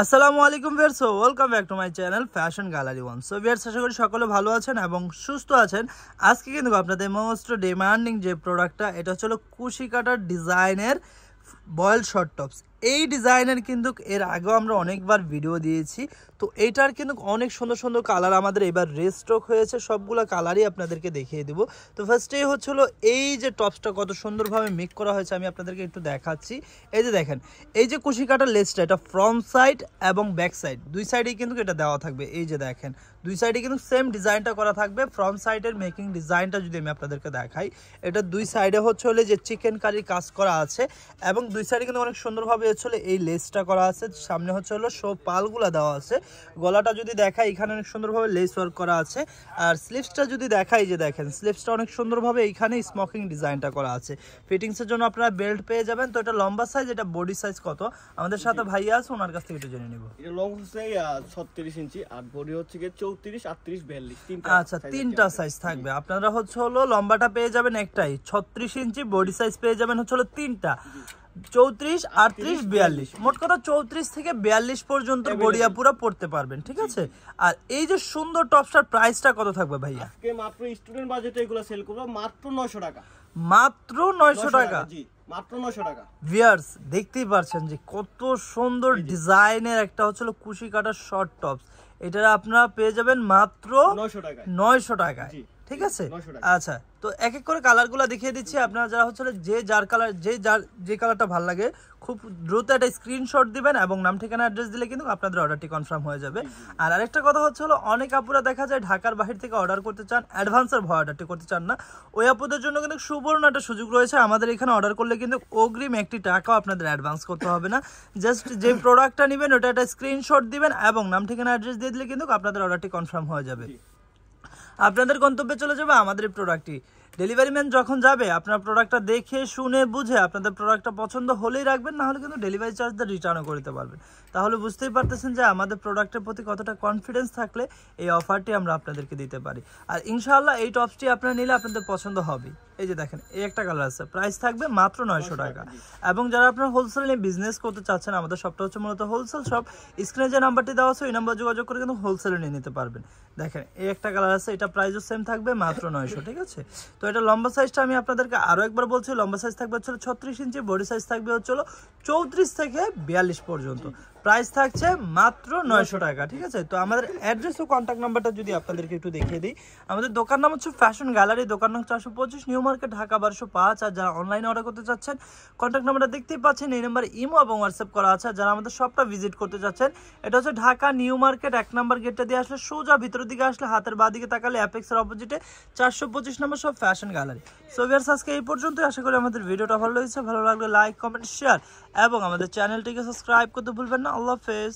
আসসালামু আলাইকুম viewers, welcome back to my channel fashion gallery one. So viewers, আশা করি সকলে ভালো আছেন এবং সুস্থ আছেন। আজকে কিন্তু আপনাদের মোস্ট ডিমান্ডিং যে প্রোডাক্টটা, এটা হচ্ছে কুশি কাটার ডিজাইনের বয়েল শর্ট টপস। এই ডিজাইনের কিন্তু এর আগেও আমরা অনেকবার ভিডিও দিয়েছি। তো এইটার কিন্তু অনেক সুন্দর সুন্দর কালার আমাদের এবার রিস্টক হয়েছে, সবগুলো কালারই আপনাদেরকে দেখিয়ে দেবো। তো ফার্স্টেই হচ্ছিল এই যে টপসটা কত সুন্দরভাবে মেক করা হয়েছে, আমি আপনাদেরকে একটু দেখাচ্ছি। এই যে দেখেন, এই যে কুশি কাটার লেসটা, এটা ফ্রন্ট সাইড এবং ব্যাক সাইড দুই সাইডেই কিন্তু এটা দেওয়া থাকবে। এই যে দেখেন, দুই সাইডে কিন্তু সেম ডিজাইনটা করা থাকবে। ফ্রন্ট সাইডের মেকিং ডিজাইনটা যদি আমি আপনাদেরকে দেখাই, এটা দুই সাইডে হচ্ছে যে চিকেন কারির কাজ করা আছে এবং দুই সাইডে কিন্তু অনেক সুন্দরভাবে হচ্ছে এই লেসটা করা আছে। সামনে হচ্ছে শো পালগুলা দেওয়া আছে। গলাটা যদি দেখাই, এখানে অনেক সুন্দরভাবে লেস ওয়ার্ক করা আছে। আর স্লিভসটা যদি দেখাই, যে দেখেন স্লিভসটা অনেক সুন্দরভাবে এইখানে স্মোকিং ডিজাইনটা করা আছে। ফিটিংসের জন্য আপনারা বেল্ট পেয়ে যাবেন। তো এটা লম্বা সাইজ, এটা বডি সাইজ কত আমাদের সাথে ভাইয়া আছে, ওনার কাছ থেকে একটু জেনে নিব। এটা লং হচ্ছে 36 ইঞ্চি আর বডি হচ্ছে 34, 38, 42 তিনটা। আচ্ছা, তিনটা সাইজ থাকবে। আপনারা হচ্ছে লম্বাটা পেয়ে যাবেন একটাই 36 ইঞ্চি, বডি সাইজ পেয়ে যাবেন হচ্ছে তিনটা 34, 38, 42। মোট কথা 34 থেকে 42 পর্যন্ত বডিয়া পুরো পড়তে পারবেন, ঠিক আছে। আর এই যে সুন্দর টপসটার প্রাইসটা কত থাকবে ভাইয়া? আজকে মাত্র স্টুডেন্ট বাজেটে এগুলো সেল করব মাত্র 900 টাকা। মাত্র 900 টাকা? জি, মাত্র 900 টাকা। ভিউয়ার্স, দেখতেই পাচ্ছেন যে কত সুন্দর ডিজাইনের একটা হচ্ছে কুশি কাটার শর্ট টপস। এটা আপনারা পেয়ে যাবেন মাত্র 900 টাকা। 900 টাকায়, ঠিক আছে। আচ্ছা, তো এক এক করে কালারগুলো দেখিয়ে দিচ্ছি। আপনারা যারা হচ্ছে যার কালার যে কালারটা ভালো লাগে, খুব দ্রুত একটা স্ক্রিনশট দিবেন এবং নাম ঠিকানা অ্যাড্রেস দিলে কিন্তু আপনাদের অর্ডারটি কনফার্ম হয়ে যাবে। আর আরেকটা কথা হচ্ছে অনেক আপুরা দেখা যায় ঢাকার বাহির থেকে অর্ডার করতে চান, অ্যাডভান্সের ভয় অর্ডারটি করতে চান না। ওই আপুদের জন্য কিন্তু সুবর্ণ একটা সুযোগ রয়েছে। আমাদের এখানে অর্ডার করলে কিন্তু অগ্রিম একটি টাকাও আপনাদের অ্যাডভান্স করতে হবে না। জাস্ট যে প্রোডাক্টটা নেবেন ওটা একটা স্ক্রিনশট দিবেন এবং নাম ঠিকানা অ্যাড্রেস দিয়ে দিলে কিন্তু আপনাদের অর্ডারটি কনফার্ম হয়ে যাবে। আপনাদের গন্তব্যে চলে যাবে আমাদের এই প্রোডাক্টটি। ডেলিভারি ম্যান যখন যাবে, আপনার প্রোডাক্টটা দেখে শুনে বুঝে আপনাদের প্রোডাক্টটা পছন্দ হলেই রাখবেন, না হলে কিন্তু ডেলিভারি চার্জটা রিটার্নও করতে পারবেন। তাহলে বুঝতেই পারতেছেন যে আমাদের প্রোডাক্টের প্রতি কতটা কনফিডেন্স থাকলে এই অফারটি আমরা আপনাদেরকে দিতে পারি। আর ইনশাআল্লাহ এই টপসটি আপনারা নিলে আপনাদের পছন্দ হবে। এই যে দেখেন, এই একটা কালার আছে, প্রাইস থাকবে মাত্র 900 টাকা। এবং যারা আপনারা হোলসেল নিয়ে বিজনেস করতে চাচ্ছেন, আমাদের শপটা হচ্ছে মূলত হোলসেল শপ। স্ক্রিনে যে নাম্বারটি দেওয়া আছে, ওই নাম্বার যোগাযোগ করে কিন্তু হোলসেলে নিয়ে নিতে পারবেন। দেখেন, এই একটা কালার আছে, এটা প্রাইসও সেম থাকবে মাত্র 900, ঠিক আছে। তো এটা লম্বা সাইজটা আমি আপনাদেরকে আরো একবার বলছি, লম্বা সাইজ থাকবে হচ্ছে 36 ইঞ্চি, বডি সাইজ থাকবে হচ্ছে 34 থেকে 42 পর্যন্ত। প্রাইস থাকছে মাত্র 900 টাকা, ঠিক আছে। তো আমাদের অ্যাড্রেস ও কন্ট্যাক্ট নাম্বারটা যদি আপনাদেরকে একটু দেখিয়ে দিই। আমাদের দোকান নাম হচ্ছে ফ্যাশন গ্যালারি, দোকান নং 425, নিউ মার্কেট, ঢাকা 1205। আর যারা অনলাইনে অর্ডার করতে চাচ্ছেন, কন্ট্যাক্ট নাম্বারটা দেখতেই পাচ্ছেন, এই নাম্বারে ইমো এবং হোয়াটসঅ্যাপ করা আছে। যারা আমাদের শপটা ভিজিট করতে চাচ্ছেন, এটা হচ্ছে ঢাকা নিউ মার্কেট 1 নম্বর গেটটা দিয়ে আসলে সোজা ভিতরের দিকে আসলে হাতের বাঁ দিকে তাকালে অ্যাপেক্সের অপোজিটে 425 নম্বর সব ফ্যাশন গ্যালারি। সো ভিউয়ার্স, আজকে এই পর্যন্তই। আশা করি আমাদের ভিডিওটা ভালো লেগেছে। ভালো লাগলে লাইক, কমেন্ট, শেয়ার এবং আমাদের চ্যানেলটিকে সাবস্ক্রাইব করতে ভুলবেন না। আল্লাহ হাফেজ।